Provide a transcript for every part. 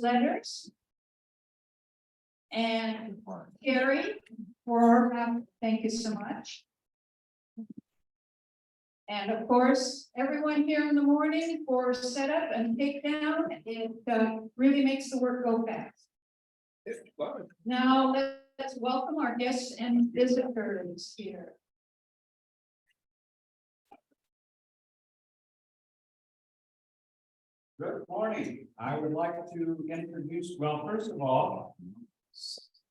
letters. And Carrie, for thank you so much. And of course, everyone here in the morning for setup and takedown. It really makes the work go fast. Now let's welcome our guests and visitors here. Good morning. I would like to introduce, well, first of all,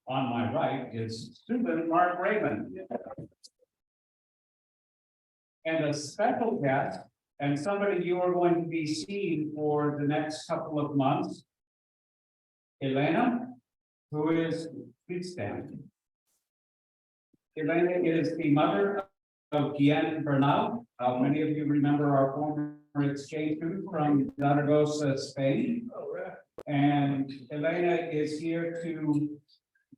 on my right is Susan Mark Raymond. And a special guest, and somebody you are going to be seeing for the next couple of months, Elena, who is, please stand. Elena is the mother of Gian Bernal. Many of you remember our former exchange student from Zaragoza, Spain. And Elena is here to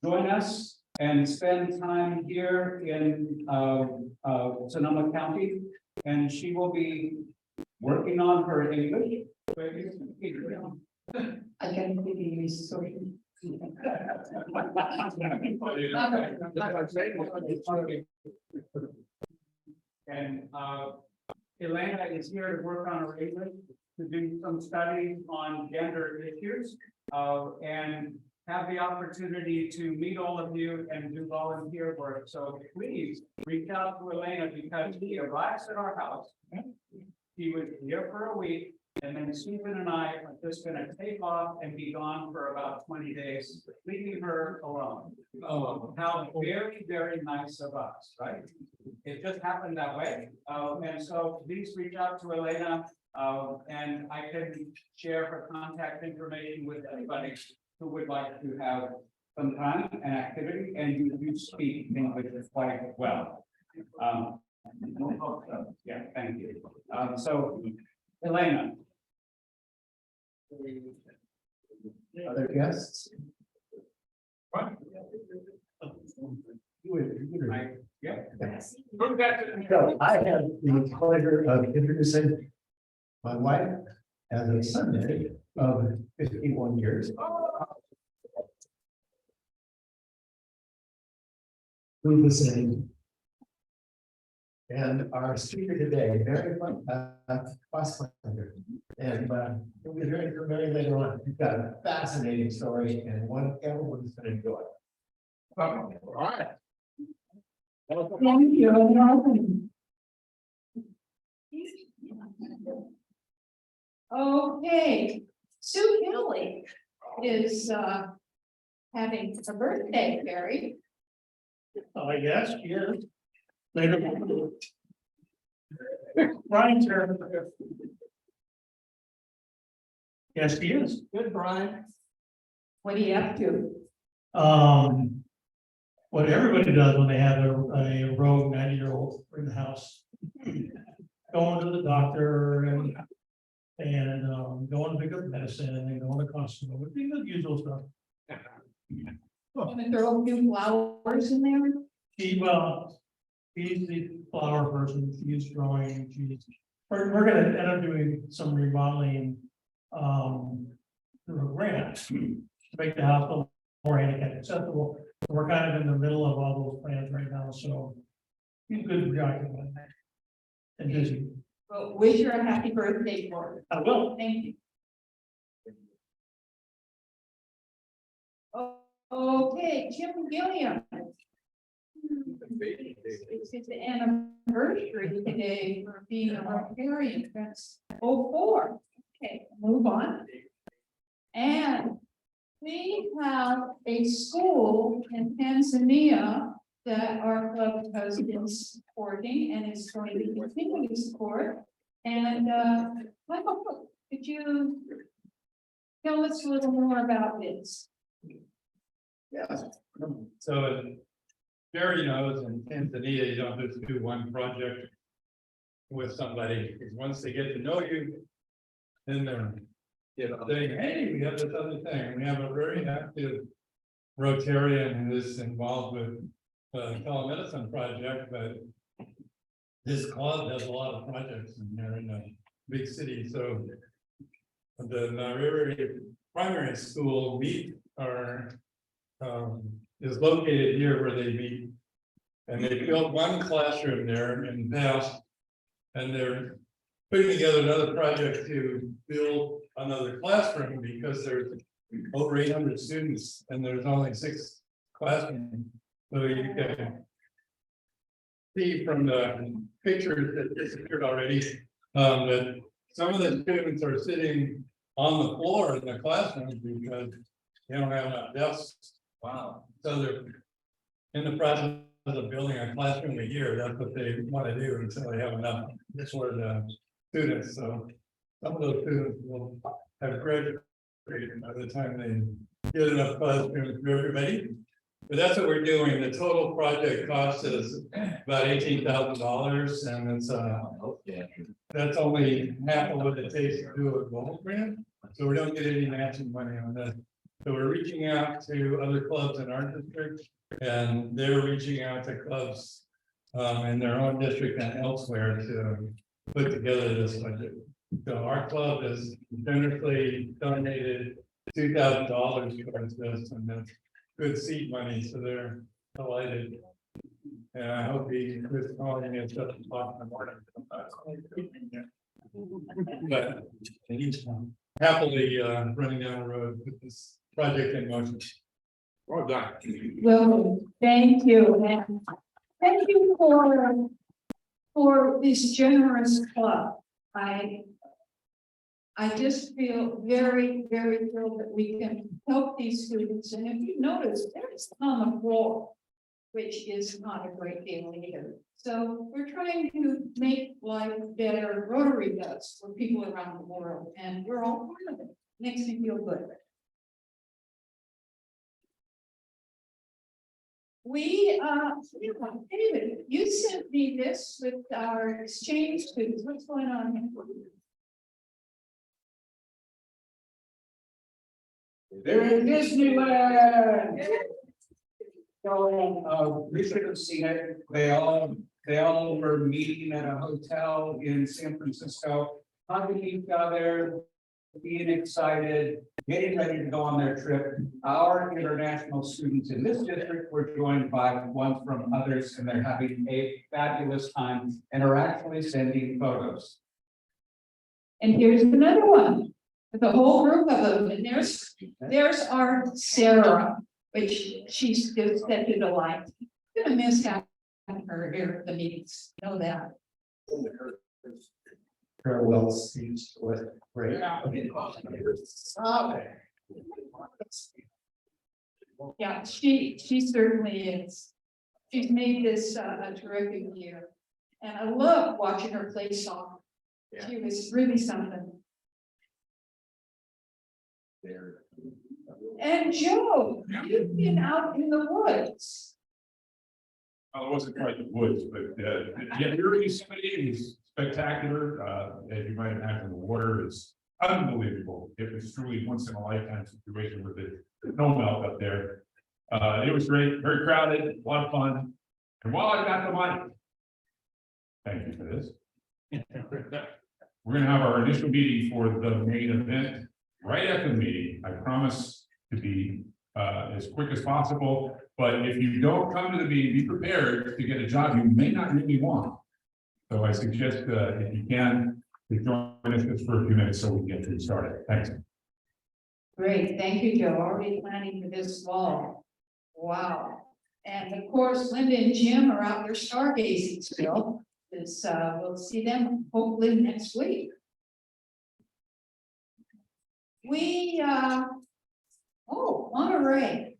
join us and spend time here in Sonoma County. And she will be working on her English. I can give you sorry. And Elena is here to work on her English, to do some studies on gender issues, and have the opportunity to meet all of you and do volunteer work. So please reach out to Elena because she arrives at our house. She was here for a week, and then Stephen and I are just going to take off and be gone for about 20 days, leaving her alone. Oh, how very, very nice of us, right? It just happened that way. And so please reach out to Elena, and I can share her contact information with anybody who would like to have some time and activity, and you do speak English quite well. Yeah, thank you. So, Elena. Other guests? Yeah. So I have the pleasure of introducing my wife as a Sunday of 51 years. Who the same. And our speaker today, very fun, Fassbender. And we'll be hearing from Mary later on. You've got a fascinating story and one everyone's going to enjoy. All right. Thank you. Okay, Sue Hilly is having a birthday, Carrie. I guess, yes. Later. Brian's here. Yes, he is. Good, Brian. What are you up to? What everybody does when they have a rogue 90-year-old in the house. Going to the doctor and going to pick up medicine and going to Costco, would be the usual stuff. Want to throw a few flowers in there? He's the flower person, she's growing, we're gonna end up doing some remodeling, through a grant to make the house a little more handicap accessible. We're kind of in the middle of all those plans right now, so he's good preoccupied and busy. Well, wish her a happy birthday for her. I will. Thank you. Okay, Jim Gilliam. It's his anniversary today for being a Rotarian. That's 04. Okay, move on. And we have a school in Tanzania that our club has been supporting and is going to continue to support. And Michael, could you tell us a little more about this? Yes. So Jerry knows in Tanzania, you don't just do one project with somebody, because once they get to know you, then they're saying, hey, we have this other thing. We have a very active Rotarian who is involved with the telemedicine project, but this club has a lot of projects and they're in a big city. So the Nariri primary school meet are, is located here where they meet. And they built one classroom there in the past. And they're putting together another project to build another classroom because there's over 800 students and there's only 6 classrooms. So you can see from the pictures that disappeared already, that some of the students are sitting on the floor in the classrooms because they don't have enough desks. Wow. So they're in the process of building a classroom a year. That's what they want to do until they have enough for the students. So some of those students will have graduated by the time they get enough classrooms for everybody. But that's what we're doing. The total project cost is about $18,000, and it's that's only half of what it takes to do a gold grant. So we don't get any matching money on that. So we're reaching out to other clubs in our district, and they're reaching out to clubs in their own district and elsewhere to put together this budget. So our club has generously donated $2,000 towards this, and that's good seed money, so they're delighted. And I hope he was calling me at 7 o'clock in the morning. But he's happily running down the road with this project in motion. Well done. Well, thank you, and thank you for this generous club. I just feel very, very thrilled that we can help these students, and if you notice, there's on the floor, which is not a great deal either. So we're trying to make life better. Rotary does for people around the world, and we're all part of it. Makes me feel good. David, you sent me this with our exchange students. What's going on here? They're in Disneyland. So, we should have seen it. They all were meeting at a hotel in San Francisco, hugging each other, being excited, getting ready to go on their trip. Our international students in this district were joined by ones from others, and they're having a fabulous time and are actually sending photos. And here's another one with a whole group of them. And there's our Sarah, which she's just such a delight. Gonna miss having her here at the meetings. Know that. Farewell speech with great. Yeah, she certainly is. She's made this a terrific year. And I love watching her play soccer. She was really something. And Joe, you've been out in the woods. Well, it wasn't quite the woods, but yeah, here in Yosemite is spectacular. As you might imagine, the water is unbelievable. It was truly once in a lifetime situation with the snow melt up there. It was great, very crowded, a lot of fun. And while I got the money, thank you for this. We're gonna have our initial meeting for the main event. Right after the meeting, I promise to be as quick as possible. But if you don't come to the meeting, be prepared to get a job you may not really want. So I suggest if you can, to join us just for a few minutes so we can get things started. Thanks. Great, thank you, Joe. Already planning for this fall. Wow. And of course, Linda and Jim are out there stargazing still. This, we'll see them hopefully next week. Monterey.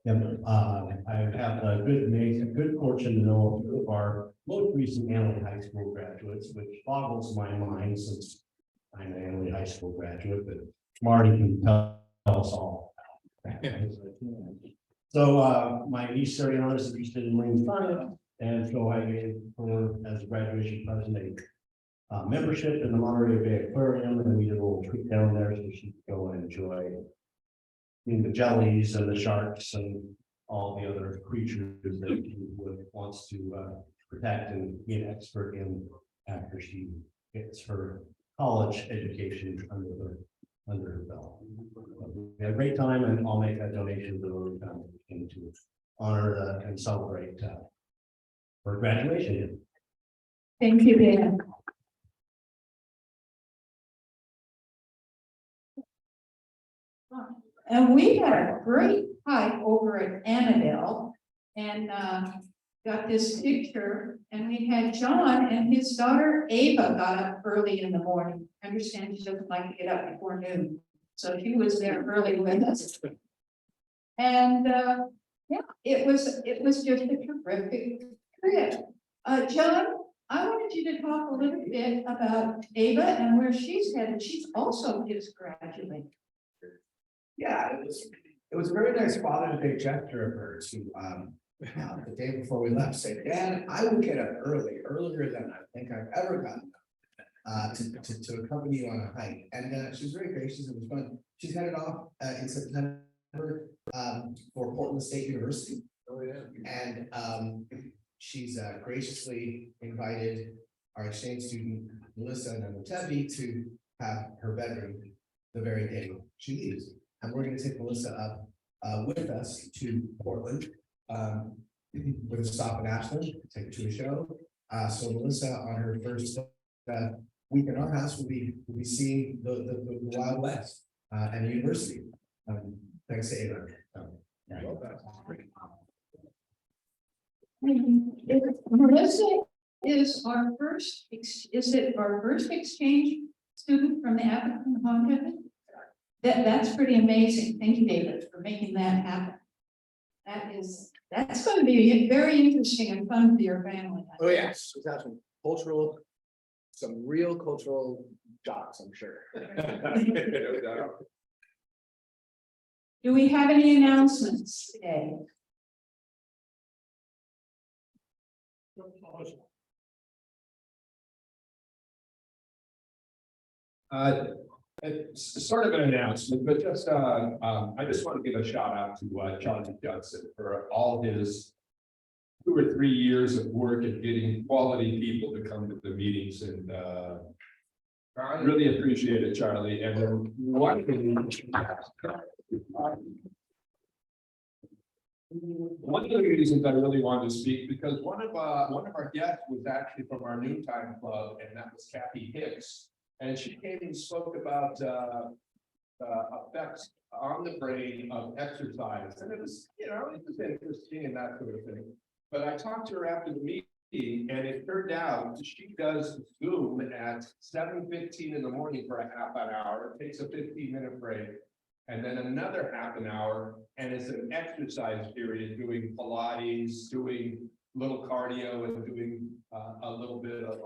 Yeah, I have a good fortune to know a few of our most recent Annalee High School graduates, which boggles my mind since I'm an Annalee High School graduate, but Marty can tell us all. So my niece Sariana is interested in marine science, and so I gave her as a graduation present a membership in the Monterey Bay Aquarium, and we did a little trip down there so she could go and enjoy the jellies and the sharks and all the other creatures that he wants to protect and be an expert in after she gets her college education under her belt. We had a great time, and I'll make that donation to the Rotary Foundation to honor and celebrate her graduation. Thank you, Dan. And we had a great hike over at Annabelle and got this picture, and we had John and his daughter Ava got up early in the morning. I understand she doesn't like to get up before noon, so she was there early with us. And yeah, it was just a terrific trip. John, I wanted you to talk a little bit about Ava and where she's headed. She's also just graduated. Yeah, it was a very nice Father's Day gesture of her to, the day before we left, say, Dad, I will get up earlier than I think I've ever gotten up, to accompany you on a hike. And she was very gracious. It was fun. She's headed off in September for Portland State University. Oh, yeah. And she's graciously invited our exchange student, Melissa Namotevi, to have her bedroom the very day she leaves. And we're going to take Melissa up with us to Portland. We're going to stop in Ashland, take her to a show. So Melissa, on her first week in our house, will be seeing the Wild West and the university. Thanks to Ava. Melissa is our first, is it our first exchange student from the African continent? That's pretty amazing. Thank you, David, for making that happen. That's going to be very interesting and fun for your family. Oh, yes, we've got some real cultural shocks, I'm sure. Do we have any announcements today? It's sort of an announcement, but just, I just want to give a shout out to Charlie Johnson for all his 2 or 3 years of work at getting quality people to come to the meetings, and really appreciate it, Charlie. And then one of the reasons I really wanted to speak, because one of our guests was actually from our noontime club, and that was Kathy Hicks. And she came and spoke about effects on the brain of exercise. And it was interesting and that sort of thing. But I talked to her after the meeting, and it turned out she does Zoom at 7:15 in the morning for a half an hour, takes a 15-minute break, and then another half an hour, and it's an exercise period, doing Pilates, doing little cardio, and doing a little bit of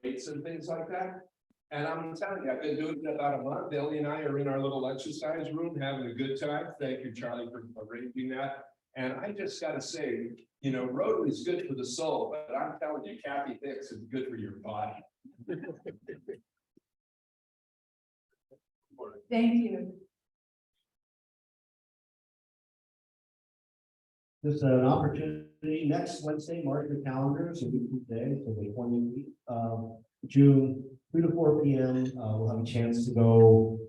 weights and things like that. And I'm telling you, I've been doing it about a month. Ellie and I are in our little exercise room having a good time. Thank you, Charlie, for arranging that. And I just got to say, Rotary is good for the soul, but I'm telling you, Kathy Hicks is good for your body. Thank you. Just an opportunity next Wednesday, mark your calendars, a week from today, so the 20th of June, 2 to 4 p.m. We'll have a chance to go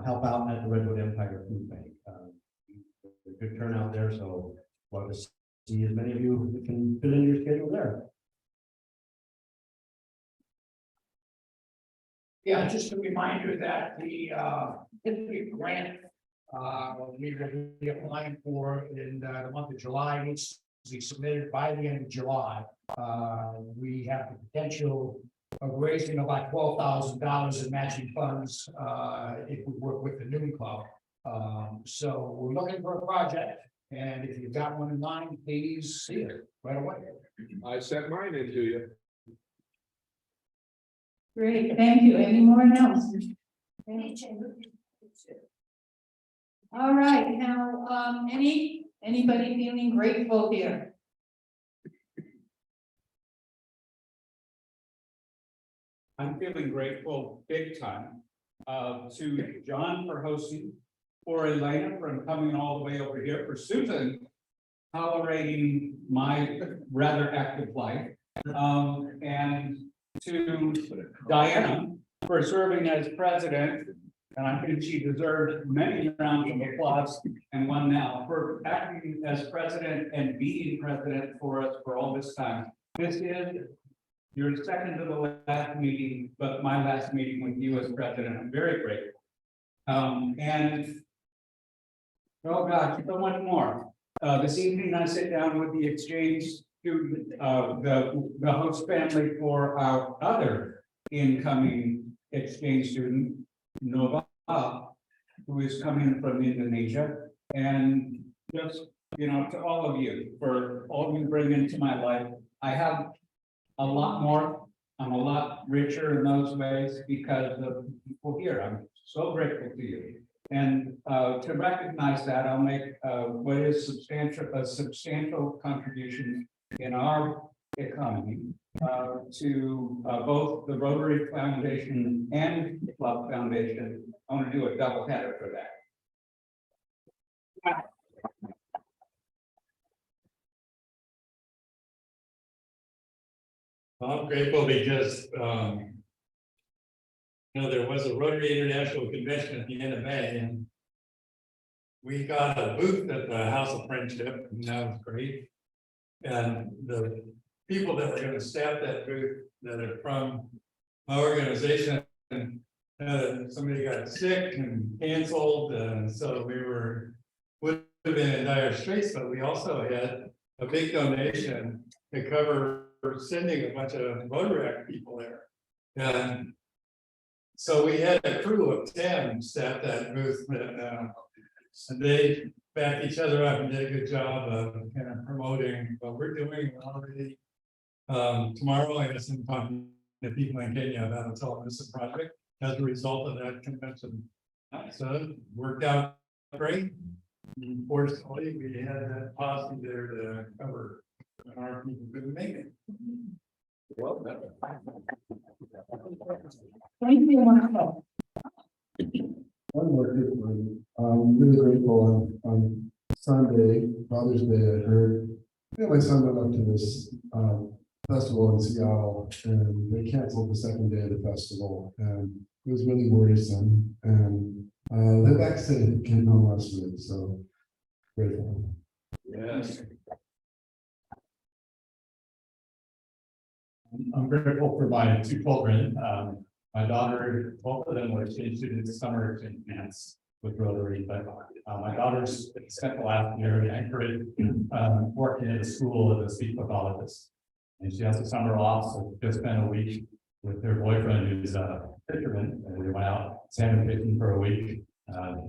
help out at the Redwood Empire Food Bank. A good turnout there, so love to see as many of you who can fit in your schedule there. Yeah, just a reminder that the grant we will be applying for in the month of July needs to be submitted by the end of July. We have the potential of raising about $12,000 in matching funds if we work with the Noon Club. So we're looking for a project, and if you've got one in mind, please see it right away. I sent mine in to you. Great, thank you. Any more announcements? All right, now, anybody feeling grateful here? I'm feeling grateful big time to John for hosting, for Elena for coming all the way over here, for Susan tolerating my rather active life. And to Diana for serving as president. And I think she deserved many rounds of applause and one now for acting as president and being president for us for all this time. This is your second to the last meeting, but my last meeting with you as president. I'm very grateful. And oh gosh, so much more. This evening I sit down with the exchange student, the host family for our other incoming exchange student, Nova, who is coming from Indonesia, and just, you know, to all of you, for all you bring into my life. I have a lot more, I'm a lot richer in those ways because of the people here. I'm so grateful to you. And to recognize that, I'll make what is a substantial contribution in our economy to both the Rotary Foundation and the Club Foundation. I want to do a double header for that. I'm grateful because, there was a Rotary International Convention at the end of May, and we got a booth at the House of Friendship, and that was great. And the people that were going to staff that booth that are from my organization, somebody got sick and canceled, and so would have been in dire straits, but we also had a big donation to cover sending a bunch of Rotary people there. And so we had a crew of 10 staff that booth, and they backed each other up and did a good job of kind of promoting what we're doing already. Tomorrow I have some talking to people in Kenya about a telemedicine project as a result of that convention. So it worked out great. Unfortunately, we had that policy there to cover our people couldn't make it. Well, Thank you, Michael. One more quick one. Really grateful on Sunday, Father's Day, I heard, my son went up to this festival in Seattle and they canceled the second day of the festival and it was really worrisome. And the vaccine came home last week, so grateful. yes. I'm grateful for my two children. My daughter, both of them were exchange students this summer in France with Rotary, but my daughter's spent the last year in Anchorage working at a school as a speech pathologist. And she has the summer off, so just spent a week with their boyfriend who's a fisherman, and we went out salmon fishing for a week.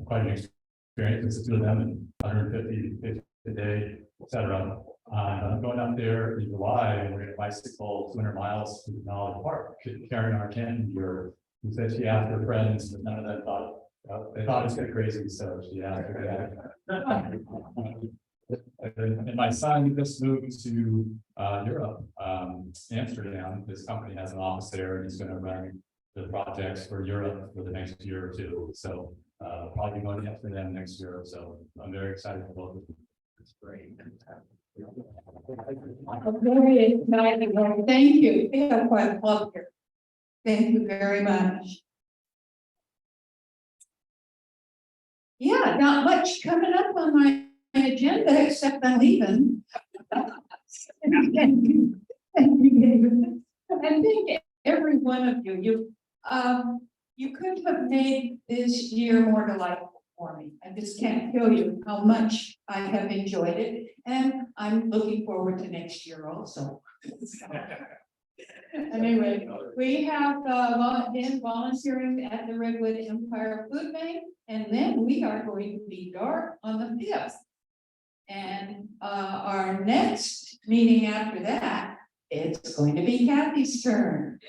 Quite an experience, it's two of them and 150 fish a day, etc. I'm going up there in July and we're going to bicycle 200 miles to Knowledge Park, carrying our cannon gear. Who said she asked her friends, but none of them thought they thought it was kind of crazy, so she asked her dad. And my son just moved to Europe, Amsterdam. This company has an office there, and he's going to run the projects for Europe for the next year or two. So probably going to Amsterdam next year. So I'm very excited for both of them. It's great. Very exciting. Well, thank you. We have quite a club here. Thank you very much. Yeah, not much coming up on my agenda except I'm leaving. And thank every one of you. You couldn't have made this year more delightful for me. I just can't tell you how much I have enjoyed it, and I'm looking forward to next year also. Anyway, we have been volunteering at the Redwood Empire Food Bank, and then we are going to be dark on the 5th. And our next meeting after that, it's going to be Kathy's turn.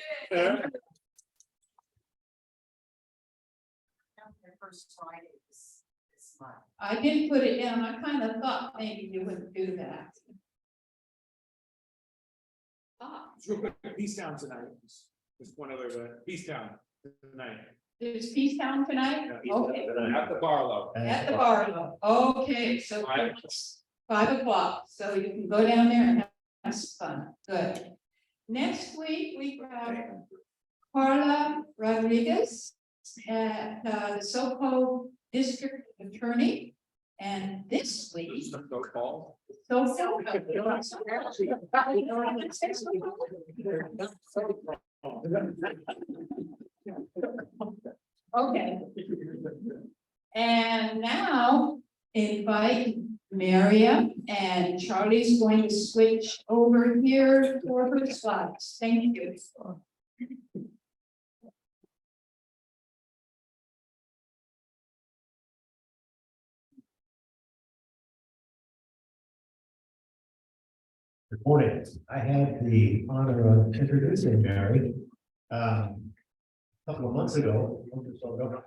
First Friday this month. I did put it down. I kind of thought maybe you wouldn't do that. Real quick, Peace Town tonight. Just one other, Peace Town tonight. There's Peace Town tonight? Okay. At the Barlow. At the Barlow. Okay, so 5 o'clock, so you can go down there and have some fun. Good. Next week, we have Carla Rodriguez at the SoCo District Attorney. And this week. Okay. And now invite Maria, and Charlie's going to switch over here for her slides. Thank you. Good morning. I had the honor of introducing Mary a couple of months ago, a month or so ago.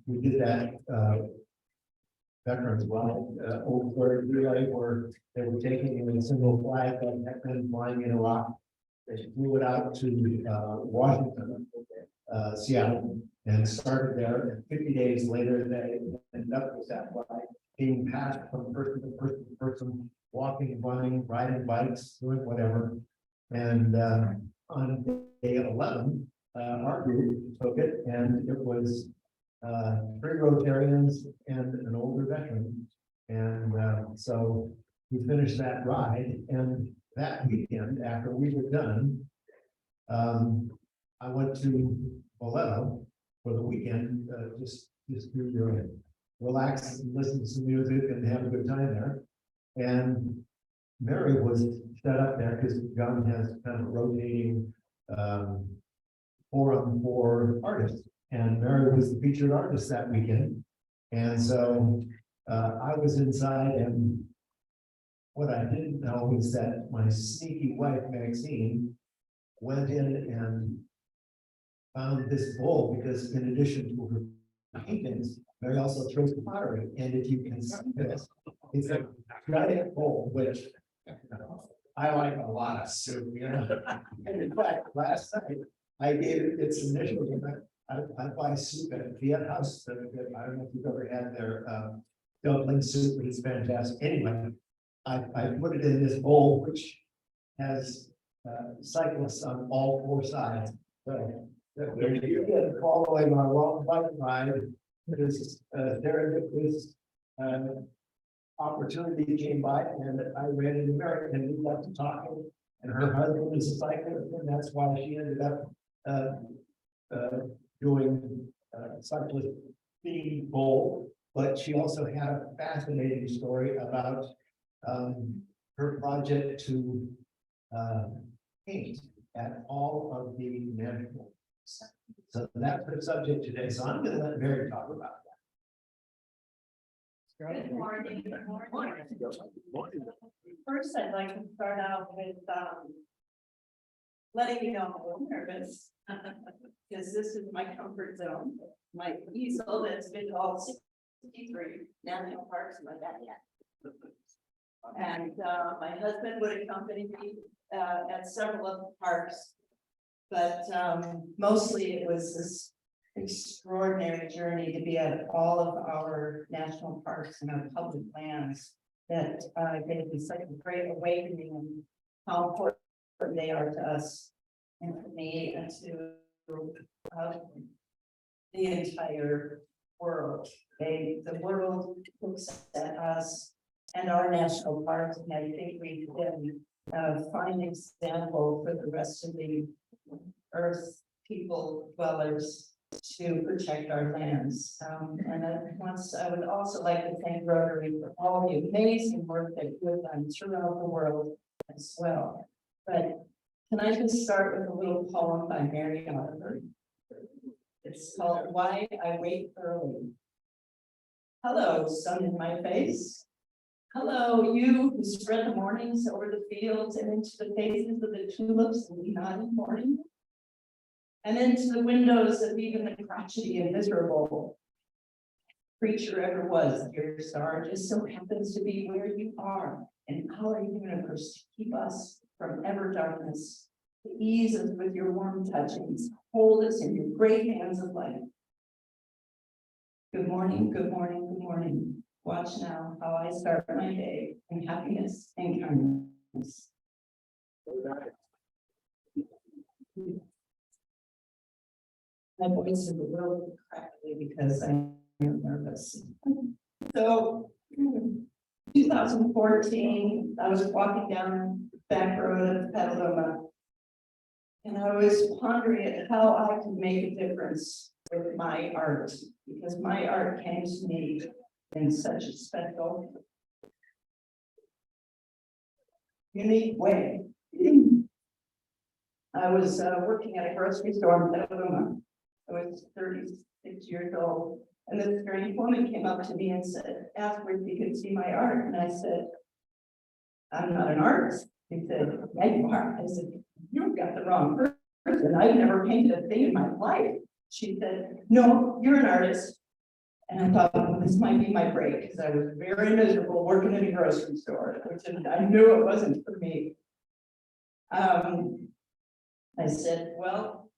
We did that Veterans Well over relay where they were taking a single flag that had been flying in Iraq. They flew it out to Washington, Seattle, and started there. And 50 days later, they ended up with that flag being passed from person to person to person, walking, running, riding bikes, doing whatever. And on day 11, our group took it, and it was 3 Rotarians and an older veteran. And so we finished that ride, and that weekend, after we were done, I went to Boleto for the weekend, just to relax and listen to some music and have a good time there. And Mary was set up there because John has kind of a rotating forum for artists. And Mary was the featured artist that weekend. And so I was inside, and what I didn't know was that my sneaky wife, Maxine, went in and found this bowl, because in addition to her paintings, Mary also throws pottery. And if you can see this, it's a giant bowl, which I like a lot of soup, you know. And in fact, last night, I gave it its initials. I buy soup at Fiat House. I don't know if you've ever had their dumpling soup, but it's fantastic. Anyway, I put it in this bowl, which has cyclists on all 4 sides. So there you get following my long bike ride. This serendipitous opportunity came by, and I ran into Mary, and we got to talking. And her husband is a cyclist, and that's why she ended up doing cyclist themed bowl. But she also had a fascinating story about her project to paint at all of the national. So that's the subject today. So I'm going to let Mary talk about that. Good morning. Good morning. First, I'd like to start out with letting you know I'm a little nervous because this is my comfort zone. My easel that's been called 63 national parks in my backyard. And my husband would accompany me at several of the parks, but mostly it was this extraordinary journey to be at all of our national parks and our public lands that gave me such a great awakening and how important they are to us and to me and to the entire world. The world looks at us and our national parks, and I think we've been a fine example for the rest of the earth people dwellers to protect our lands. And I would also like to thank Rotary for all the amazing work that you've done throughout the world as well. But can I just start with a little poem by Mary Oliver? It's called Why I Wake Early. Hello, sun in my face. Hello, you who spread the mornings over the fields and into the faces of the tulips in the nodding morning. And into the windows of even the crotchety and miserable creature ever was, dear star, just so happens to be where you are in our universe to keep us from ever darkness, to ease us with your warm touchings, hold us in your great hands of light. Good morning, good morning, good morning. Watch now how I start my day in happiness and kindness. My voice is a little crackly because I'm nervous. So, 2014, I was walking down the back road of Petaluma. And I was pondering at how I could make a difference with my art, because my art came to me in such a special, unique way. I was working at a grocery store in Petaluma. I was 36 years old, and this strange woman came up to me and said, asked me if you could see my art, and I said, I'm not an artist. He said, yeah, you are. I said, you've got the wrong person. I've never painted a thing in my life. She said, no, you're an artist. And I thought, well, this might be my break, because I was very miserable working in a grocery store, which I knew it wasn't for me. I said, well,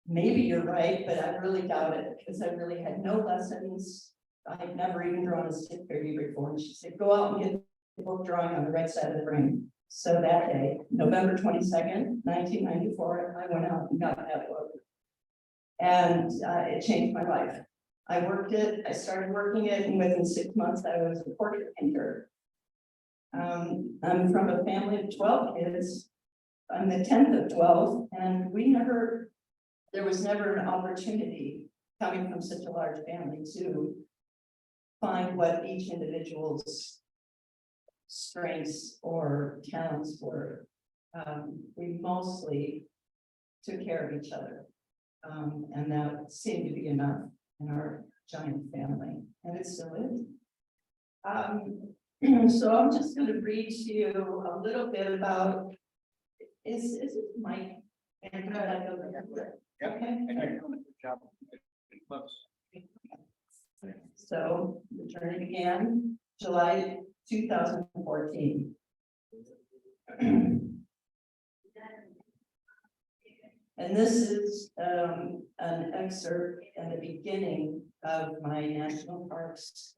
maybe you're right, but I really doubt it, because I really had no lessons. I had never even drawn a stick figure before. And she said, go out and get the book drawing on the right side of the frame. So that day, November 22nd, 1994, I went out and got that book. And it changed my life. I started working it, and within 6 months, I was a portrait painter. I'm from a family of 12 kids. I'm the 10th of 12, and there was never an opportunity coming from such a large family to find what each individual's strengths or talents were. We mostly took care of each other. And that seemed to be enough in our giant family, and it still is. So I'm just going to read to you a little bit about, is it Mike? Okay. So the journey began July 2014. And this is an excerpt at the beginning of my national parks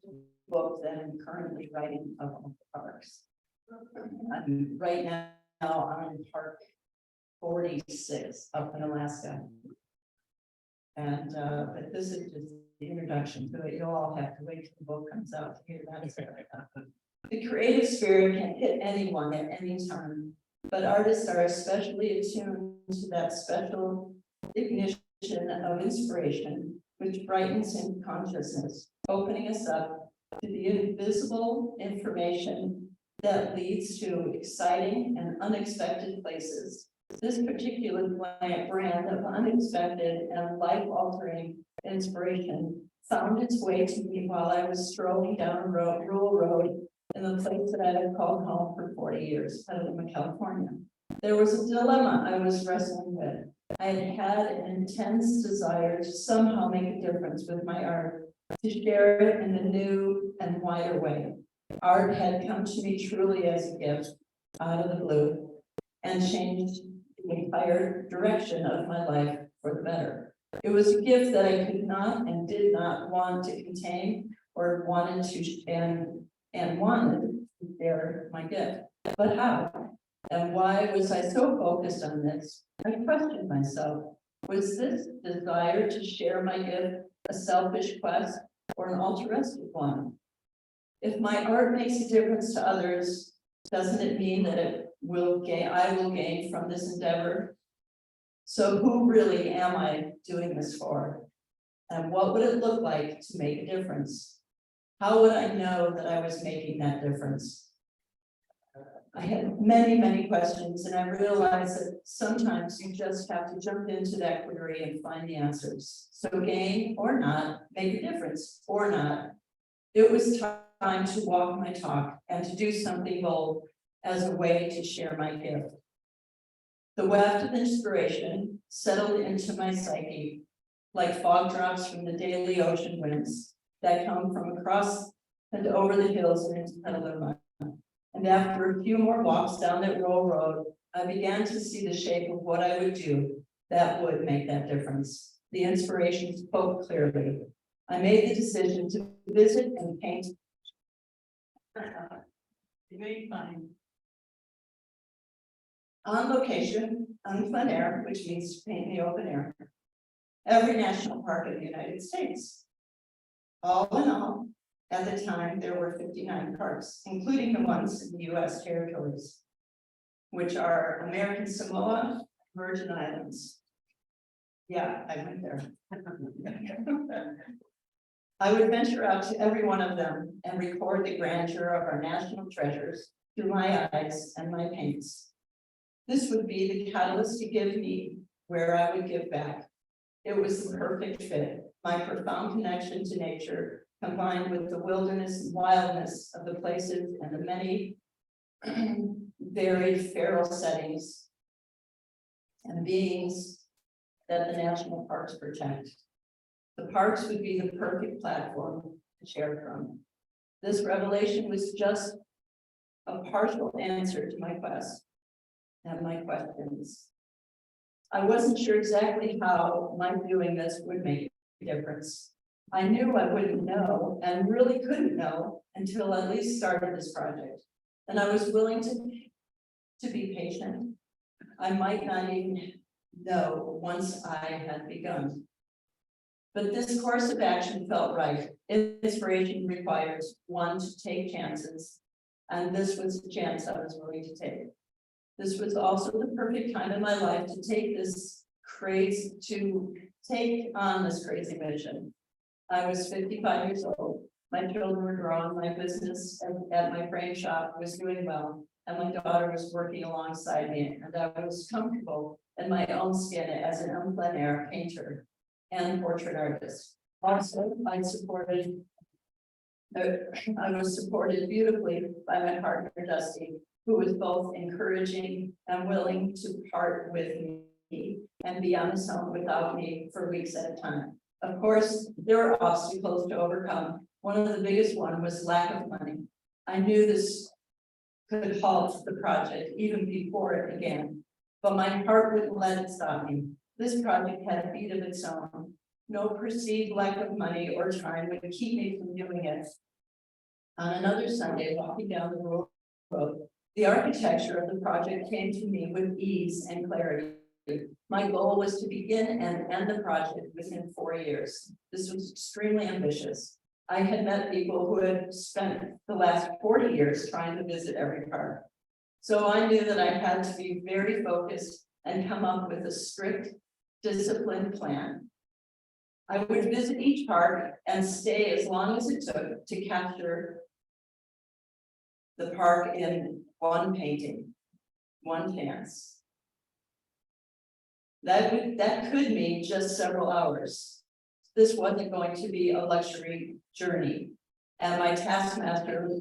book that I'm currently writing about parks. I'm right now on park 46 up in Alaska. And but this is just the introduction to it. You'll all have to wait till the book comes out to hear that. The creative spirit can hit anyone at any time, but artists are especially attuned to that special ignition of inspiration, which brightens in consciousness, opening us up to the invisible information that leads to exciting and unexpected places. This particular brand of unexpected and life-altering inspiration found its way to me while I was strolling down a rural road in the place that I had called home for 40 years, Petaluma, California. There was a dilemma I was wrestling with. I had had an intense desire to somehow make a difference with my art, to share it in a new and wider way. Art had come to me truly as a gift out of the blue and changed the entire direction of my life for the better. It was a gift that I could not and did not want to contain or wanted to share my gift. But how? And why was I so focused on this? I questioned myself. Was this desire to share my gift a selfish quest or an altruistic one? If my art makes a difference to others, doesn't it mean that I will gain from this endeavor? So who really am I doing this for? And what would it look like to make a difference? How would I know that I was making that difference? I had many, many questions, and I realized that sometimes you just have to jump into that query and find the answers. So gain or not, make a difference or not. It was time to walk my talk and to do something bold as a way to share my gift. The weft of inspiration settled into my psyche like fog drops from the daily ocean winds that come from across and over the hills and into Petaluma. And after a few more walks down that rural road, I began to see the shape of what I would do that would make that difference. The inspiration spoke clearly. I made the decision to visit and paint Very fine. On location, on plein air, which means to paint in the open air. Every national park in the United States. All in all, at the time, there were 59 parks, including the ones in the US territories, which are American Samoa, Virgin Islands. Yeah, I went there. I would venture out to every one of them and record the grandeur of our national treasures through my eyes and my paints. This would be the catalyst to give me where I would give back. It was the perfect fit, my profound connection to nature, combined with the wilderness and wildness of the places and the many varied feral settings and beings that the national parks protect. The parks would be the perfect platform to share from. This revelation was just a partial answer to my quest and my questions. I wasn't sure exactly how my doing this would make a difference. I knew I wouldn't know and really couldn't know until I at least started this project. And I was willing to be patient. I might not even know once I had begun. But this course of action felt right. Inspiration requires one to take chances, and this was the chance I was willing to take. This was also the perfect time in my life to take on this crazy mission. I was 55 years old. My children were grown. My business at my frame shop was doing well, and my daughter was working alongside me, and I was comfortable in my own skin as an en plein air painter and portrait artist. Also, I was supported beautifully by my partner, Dusty, who was both encouraging and willing to part with me and be on his own without me for weeks at a time. Of course, there were obstacles to overcome. One of the biggest one was lack of money. I knew this could halt the project even before it began, but my heart wouldn't let it stop me. This project had a beat of its own. No perceived lack of money or time would keep me from doing it. On another Sunday, walking down the road, the architecture of the project came to me with ease and clarity. My goal was to begin and end the project within 4 years. This was extremely ambitious. I had met people who had spent the last 40 years trying to visit every park. So I knew that I had to be very focused and come up with a strict, disciplined plan. I would visit each park and stay as long as it took to capture the park in one painting, one chance. That could mean just several hours. This wasn't going to be a luxury journey, and my taskmaster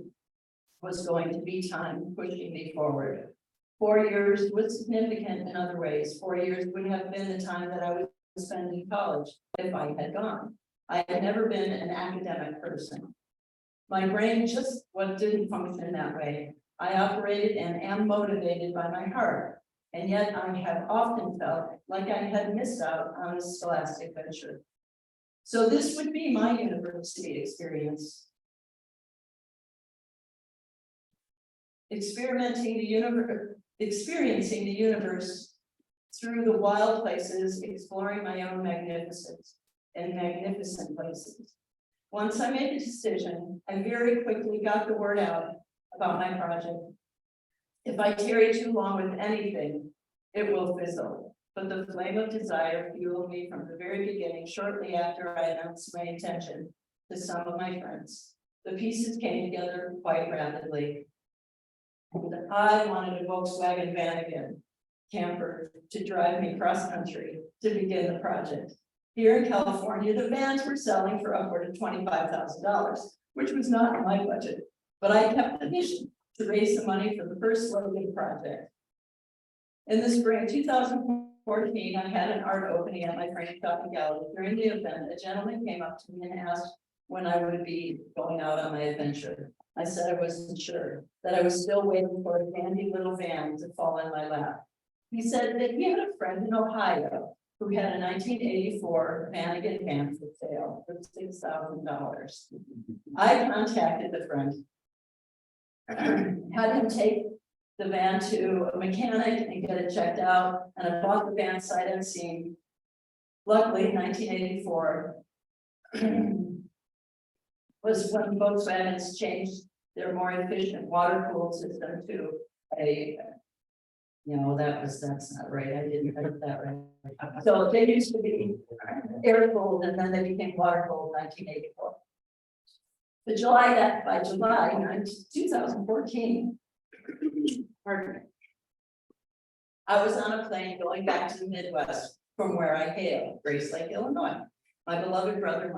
was going to be time pushing me forward. 4 years was significant in other ways. 4 years would have been the time that I would spend in college if I had gone. I had never been an academic person. My brain just didn't function that way. I operated and am motivated by my heart, and yet I have often felt like I had missed out on a scholastic venture. So this would be my university experience. Experiencing the universe through the wild places, exploring my own magnificent places. Once I made a decision, I very quickly got the word out about my project. If I tarry too long with anything, it will fizzle. But the flame of desire fueled me from the very beginning, shortly after I announced my intention to some of my friends. The pieces came together quite rapidly. I wanted a Volkswagen van again, camper, to drive me cross country to begin the project. Here in California, the vans were selling for upward of $25,000, which was not in my budget, but I kept the mission to raise the money for the first Logan project. In the spring of 2014, I had an art opening at my frame shop in gallery. During the event, a gentleman came up to me and asked when I would be going out on my adventure. I said I wasn't sure, that I was still waiting for a dandy little van to fall in my lap. He said that he had a friend in Ohio who had a 1984 Vanagon van for sale for $6,000. I contacted the friend Had him take the van to a mechanic and get it checked out, and I bought the van sight unseen. Luckily, 1984 was when Volkswagens changed their more efficient water cooled system to a, that's not right, I didn't write that right. So they used to be air cooled and then they became water cooled in 1984. By July 2014, pardon me, I was on a plane going back to the Midwest from where I hail, Grace Lake, Illinois. My beloved brother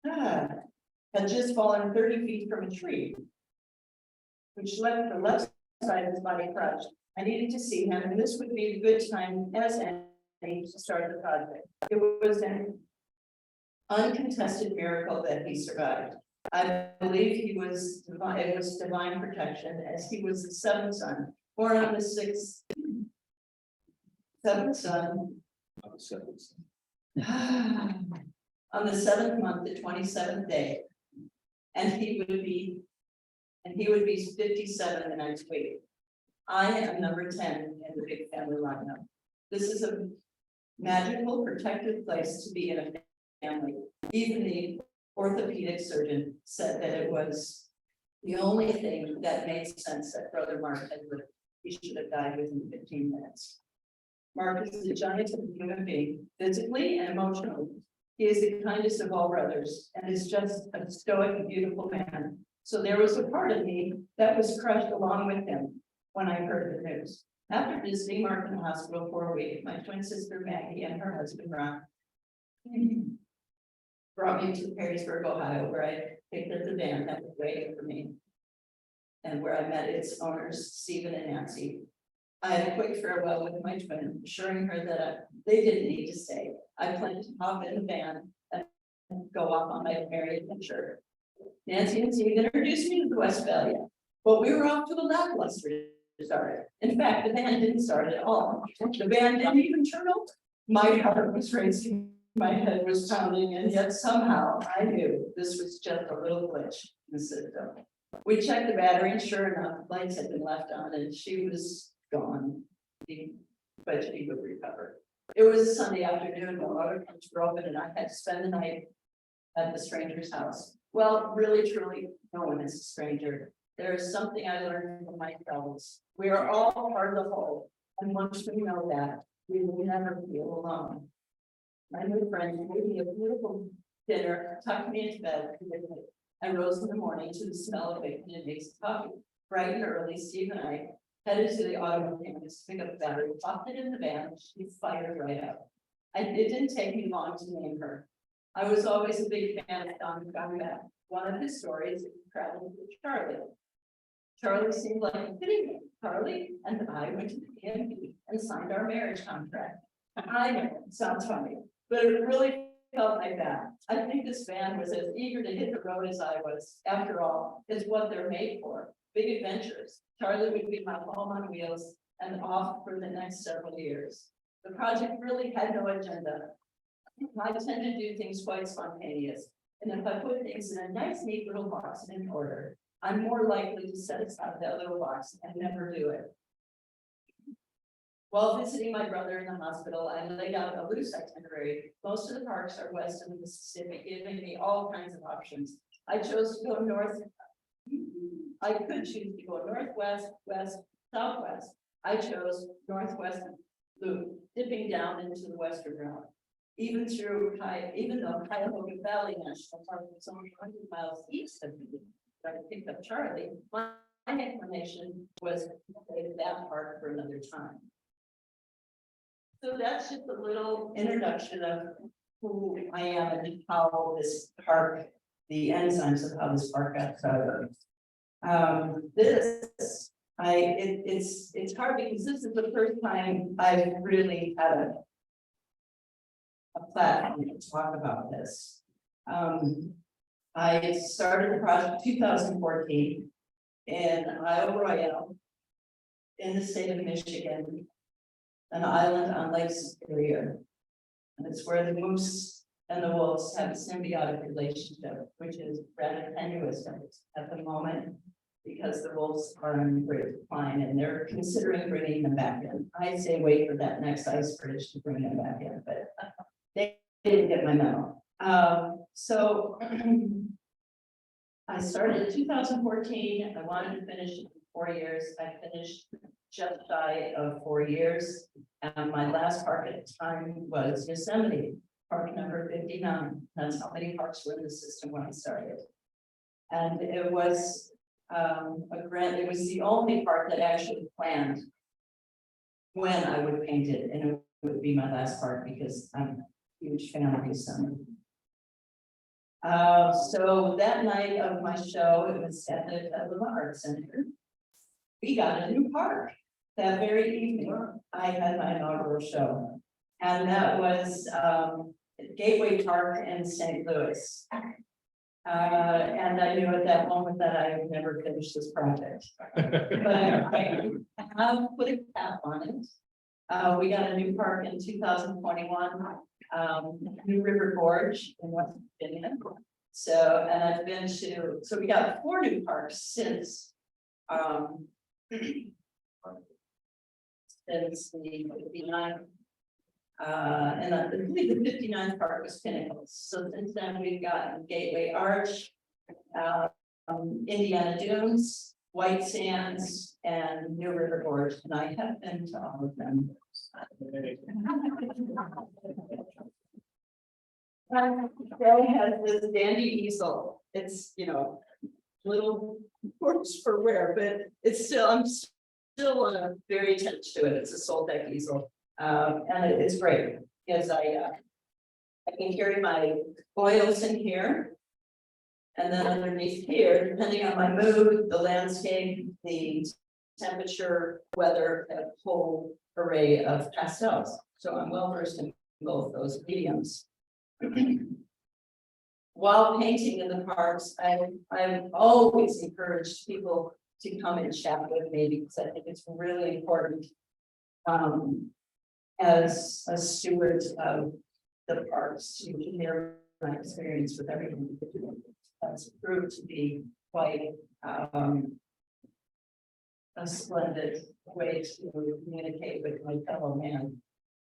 had just fallen 30 feet from a tree, which left the left side of his body crushed. I needed to see him, and this would be a good time as any to start the project. It was an uncontested miracle that he survived. I believe it was divine protection, as he was the seventh son, born on the seventh son. On the 7th month, the 27th day, and he would be 57 the next week. I am number 10 in the big family lineup. This is a magical, protected place to be in a family. Even the orthopedic surgeon said that it was the only thing that made sense that Brother Mark had lived. He should have died within 15 minutes. Mark is a giant of a human being, physically and emotionally. He is the kindest of all brothers and is just a stoic, beautiful man. So there was a part of me that was crushed along with him when I heard the news. After visiting Mark in the hospital for a week, my twin sister Maggie and her husband Ron brought me to Perrysburg, Ohio, where I picked up the van that was waiting for me, and where I met its owners, Stephen and Nancy. I had a quick farewell with my twin, assuring her that they didn't need to stay. I planned to hop in the van and go off on my merry adventure. Nancy and Steve introduced me to the Westphalia, but we were off to a lackluster start. In fact, the van didn't start at all. The van didn't even turn over. My heart was racing, my head was pounding, and yet somehow I knew this was just a little glitch in the system. We checked the battery, and sure enough, lights had been left on, and she was gone, but she would recover. It was a Sunday afternoon, the auto comes were open, and I had to spend the night at the stranger's house. Well, really, truly, no one is a stranger. There is something I learned from my travels. We are all part of the whole, and once we know that, we will never feel alone. My new friend gave me a beautiful dinner, tucked me into bed, and rose in the morning to the smell of bacon and eggs and coffee. Bright and early, Steve and I headed to the automobile to pick up the battery, popped it in the van, and she fired right up. It didn't take me long to name her. I was always a big fan of Don Conrad. One of his stories is traveling with Charlie. Charlie seemed like a fitting name. Charlie and I went to the DMV and signed our marriage contract. I know, it sounds funny, but it really felt like that. I think this van was as eager to hit the road as I was. After all, it's what they're made for. Big adventures. Charlie would be my home on wheels and off for the next several years. The project really had no agenda. I tend to do things quite spontaneous. And if I put things in a nice, neat little box in order, I'm more likely to set aside that little box and never do it. While visiting my brother in the hospital, I laid out a loose itinerary. Most of the parks are west of the Mississippi, giving me all kinds of options. I chose to go north. I could choose to go northwest, west, southwest. I chose northwest loop, dipping down into the western route. Even though Cuyahoga Valley National Park was only 100 miles east of me, I picked up Charlie. My inclination was to save that park for another time. So that's just a little introduction of who I am and how this park, the enzymes of how this park got started. It's hard because this is the first time I've really had a platform to talk about this. I started the project in 2014 in Isle Royale in the state of Michigan, an island on Lake Superior. And it's where the moose and the wolves have a symbiotic relationship, which is rather tenuous at the moment. Because the wolves are in great decline and they're considering bringing them back in. I say wait for that next ice bridge to bring them back in, but they didn't get my memo. So I started in 2014. I wanted to finish in 4 years. I finished just shy of 4 years. And my last park at the time was Yosemite, park number 59. That's how many parks were in the system when I started. And it was it was the only park that actually planned when I would paint it, and it would be my last park because I'm a huge fan of Yosemite. So that night of my show, it was at the Arts Center. We got a new park that very evening. I had my inaugural show, and that was Gateway Park in St. Louis. And I knew at that moment that I would never finish this project. But I have put a cap on it. We got a new park in 2021, New River Gorge in West Virginia. So, and I've been to, so we got 4 new parks since since the 59. And I believe the 59th park was Pinnacles. So since then we've got Gateway Arch, Indiana Dunes, White Sands, and New River Gorge, and I have been to all of them. Bill has this dandy easel. It's, you know, little works for wear, but it's still, I'm still very attached to it. It's a Soltec easel. And it's great because I can carry my oils in here. And then underneath here, depending on my mood, the landscape, the temperature, weather, a whole array of pastels. So I'm well versed in both those mediums. While painting in the parks, I've always encouraged people to come and chat with me because I think it's really important. As a steward of the parks, to hear my experience with everything. That's proved to be quite a splendid way to communicate with my fellow man.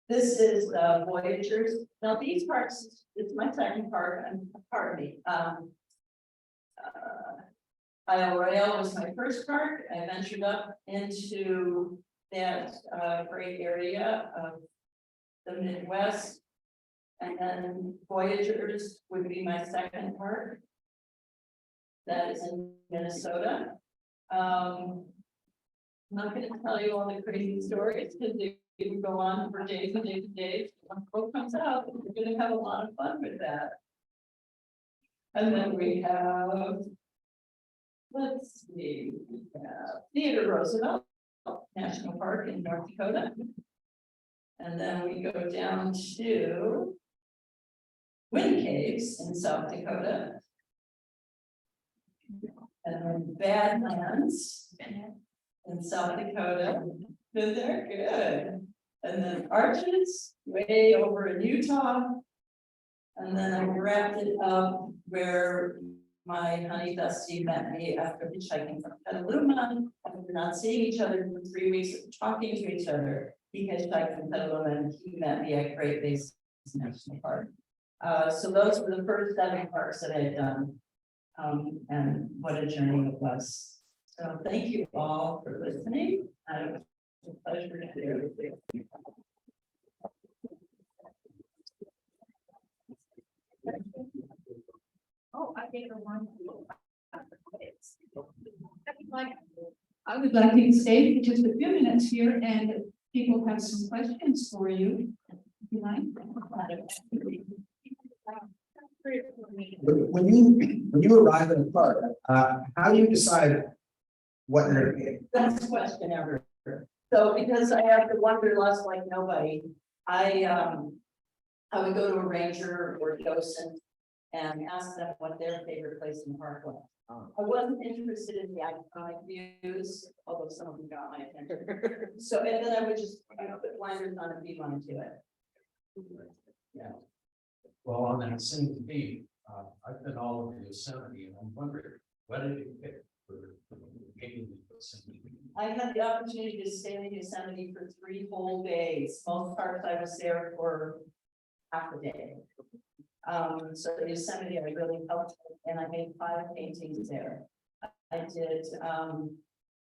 This is Voyagers. Now these parks, it's my second park, and pardon me. Isle Royale was my first park. I ventured up into that great area of the Midwest. And then Voyagers would be my second park. That is in Minnesota. I'm not going to tell you all the crazy stories because they can go on for days and days and days. When the book comes out, we're going to have a lot of fun with that. And then we have, let's see, we have Theodore Roosevelt National Park in North Dakota. And then we go down to Wind Caves in South Dakota. And then Badlands in South Dakota. Then they're good. And then Arches way over in Utah. And then I wrapped it up where my honey Dusty met me after hitchhiking from Petaluma. After not seeing each other for 3 weeks of talking to each other. He hitchhiked from Petaluma and he met me at Great Basin National Park. So those were the first 7 parks that I had done. And what a journey it was. So thank you all for listening. It was a pleasure to be with you. Oh, I gave her one. I would like to stay for just a few minutes here and people have some questions for you. If you like. When you arrive at a park, how do you decide what you're getting? Best question ever. So because I have the wanderlust like nobody, I would go to a ranger or docent and ask them what their favorite place in the park was. I wasn't interested in the iconic views, although some of them got my attention. So, and then I would just, put blinders on and beeline to it. Yeah. Well, on that same theme, I've been all over Yosemite and I'm wondering, what did you pick for taking Yosemite? I had the opportunity to stay in Yosemite for 3 whole days. Most parts I was there for half a day. So Yosemite, I really helped, and I made 5 paintings there. I did,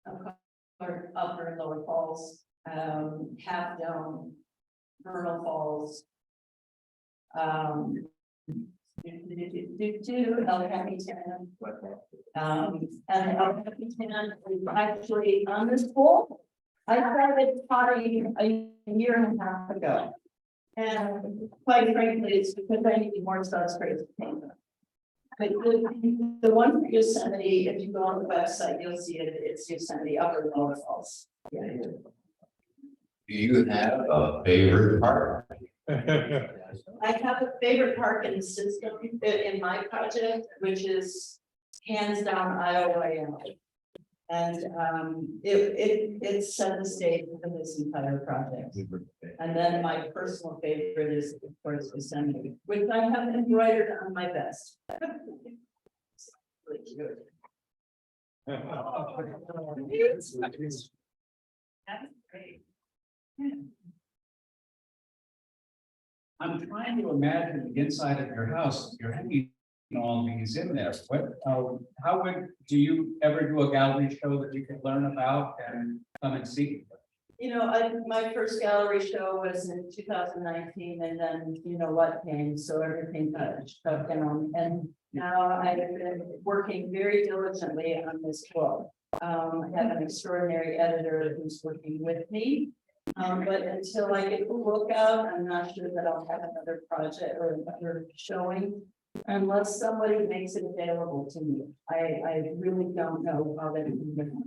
upper and lower falls, half dome, vernal falls. El Capitan. And El Capitan is actually on this pole. I started potting a year and a half ago. And quite frankly, it's because I need more substrate to paint them. But the one for Yosemite, if you go on the website, you'll see it, it's Yosemite Upper and Lower Falls. Yeah. Do you have a favorite part? I have a favorite park in the system in my project, which is hands down Iowa. And it set the stage for this entire project. And then my personal favorite is, of course, Yosemite, which I have embroidered on my vest. Really cute. That's great. I'm trying to imagine the inside of your house, you're hanging all these in there. How do you ever do a gallery show that you can learn about and come and see? You know, my first gallery show was in 2019, and then you know what came, so everything got shut down. And now I've been working very diligently on this book. I have an extraordinary editor who's working with me. But until I get the book out, I'm not sure that I'll have another project or another showing. Unless somebody makes it available to me. I really don't know how that can be done.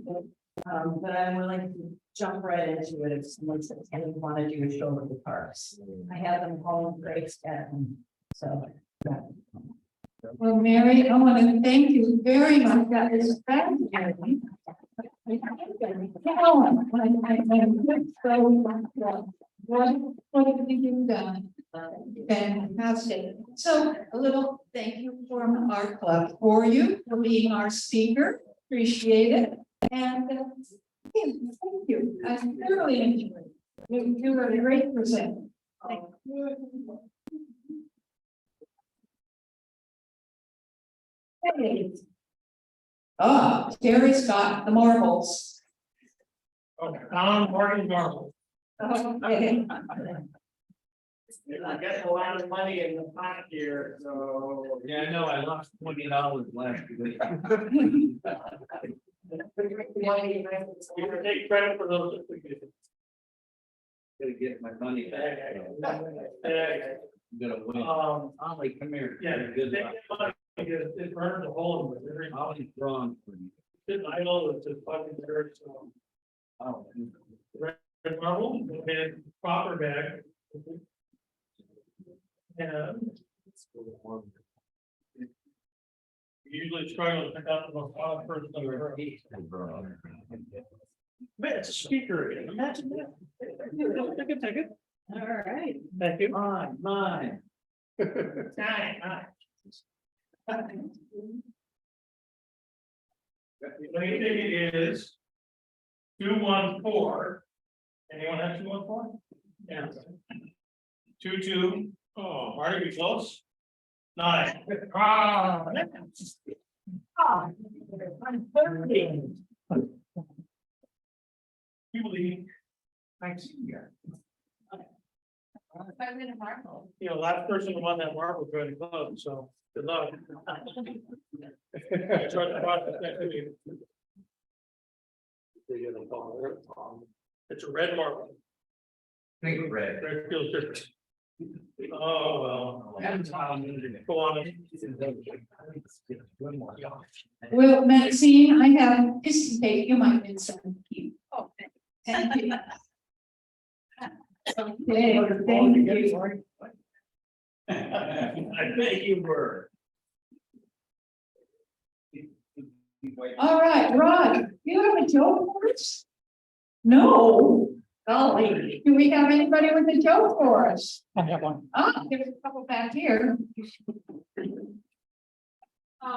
But I'm willing to jump right into it if someone says, I want to do a show of the parks. I have them all in great stead. So. Yeah. Well, Mary, I want to thank you very much. That is fascinating. What have you done? Fantastic. So a little thank you from our club for you for being our speaker. Appreciate it. And thank you. I thoroughly enjoyed it. You were a great presenter. Thank you. Hey. Terry's got the marbles. Oh, Don Martin Marble. Okay. I got a lot of money in the pot here, so. Yeah, I know, I lost $20 last week. You can take credit for those. Gotta get my money back. Gonna win. Ollie, come here. Yeah, good luck. It burns a hole in it. Ollie's drawn for you. It's idle, it's just fucking dirt, so. Oh. Red marble, and copper bag. And usually struggle to pick out the most odd person I've ever heard. Man, it's a speaker. Imagine that. Take it. All right. Thank you. Mine. Mine. The main thing is 214. Anyone have 214? Yeah. 22. Oh, Marty, we close? 9. I'm 13. You believe? 19 here. You know, last person who won that marble joined the club, so good luck. I tried to process that to you. It's a red marble. Think red. Red feels different. Oh, well. Go on. Well, Maxine, I have this to take. You might win some. Oh, thank you. Okay, thank you. I bet you were. All right, Rod, you have a joke for us? No. Golly, do we have anybody with a joke for us? I have one. There's a couple back here.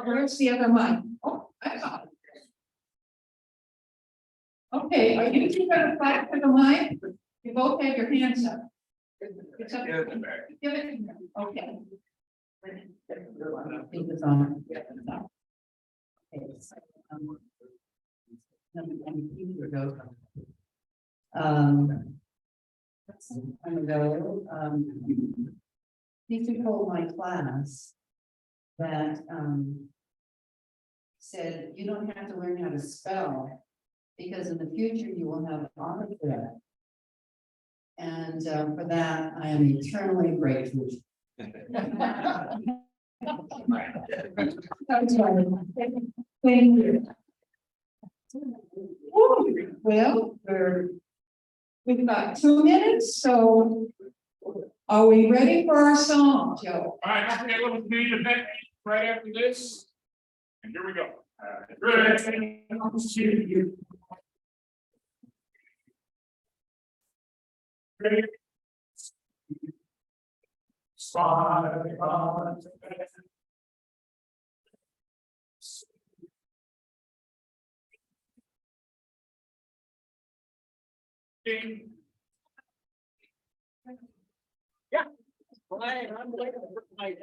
Where's the other mic? Oh, I got it. Okay, are you two gonna fight for the mic? You both have your hands up. It's up. Give it, okay. I think it's on. Okay, so, here we go. Some time ago, teacher told my class that, said, you don't have to learn how to spell, because in the future you will have autocorrect. And, for that, I am eternally grateful. Thank you. Well, we've got 2 minutes, so are we ready for our song, Joe? All right, let's get a little meeting event right after this. And here we go. Ready? Ding. Yeah. Well, I'm waiting for my